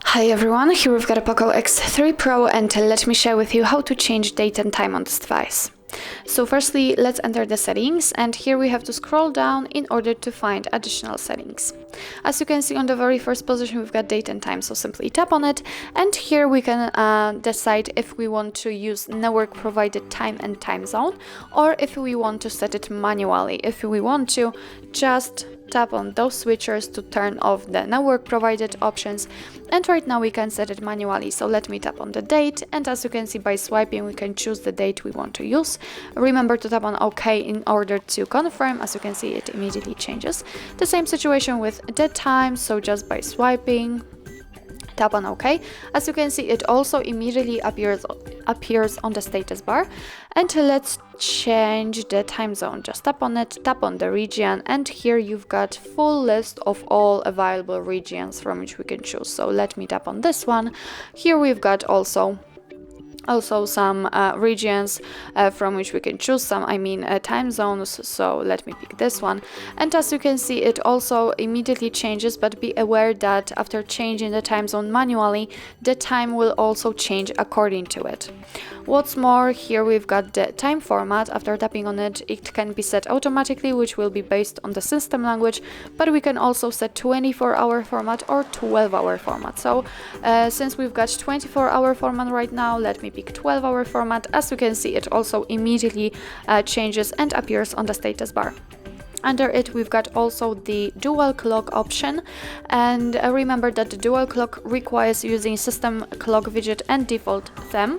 Hi everyone, here we've got a POCO X3 Pro, and let me share with you how to change date and time on this device. So firstly, let's enter the settings, and here we have to scroll down in order to find additional settings. As you can see, on the very first position we've got date and time, so simply tap on it, and here we can decide if we want to use network provided time and time zone, or if we want to set it manually. If we want to, just tap on those switchers to turn off the network provided options, and right now we can set it manually. So let me tap on the date, and as you can see, by swiping we can choose the date we want to use. Remember to tap on OK in order to confirm. As you can see, it immediately changes. The same situation with the time, so just by swiping, tap on OK. As you can see, it also immediately appears on the status bar. And let's change the time zone. Just tap on it, tap on the region, and here you've got full list of all available regions from which we can choose. So let me tap on this one. Here we've got also some regions from which we can choose some, time zones, so let me pick this one. And as you can see, it also immediately changes, but be aware that after changing the time zone manually, the time will also change according to it. What's more, here we've got the time format. After tapping on it, it can be set automatically, which will be based on the system language, but we can also set 24-hour format or 12-hour format. So since we've got 24-hour format right now, let me pick 12-hour format. As you can see, it also immediately changes and appears on the status bar. Under it, we've got also the dual clock option, and remember that the dual clock requires using system clock widget and default theme.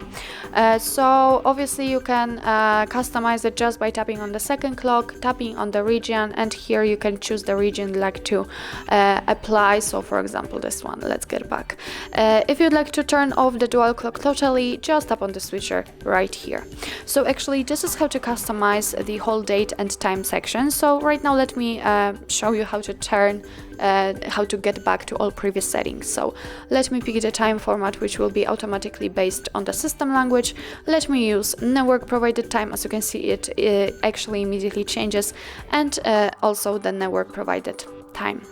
So obviously you can customize it just by tapping on the second clock, tapping on the region, and here you can choose the region you'd like to apply. So for example, this one, let's get back. If you'd like to turn off the dual clock totally, just tap on the switcher right here. So actually, this is how to customize the whole date and time section. So right now, let me show you how to get back to all previous settings. So let me pick the time format, which will be automatically based on the system language. Let me use network provided time. As you can see, it actually immediately changes, and also the network provided time.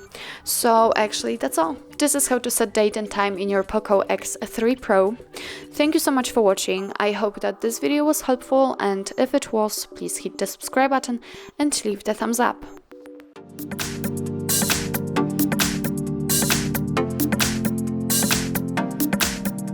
So actually that's all. This is how to set date and time in your POCO X3 Pro. Thank you so much for watching. I hope that this video was helpful, and if it was, please hit the subscribe button and leave the thumbs up.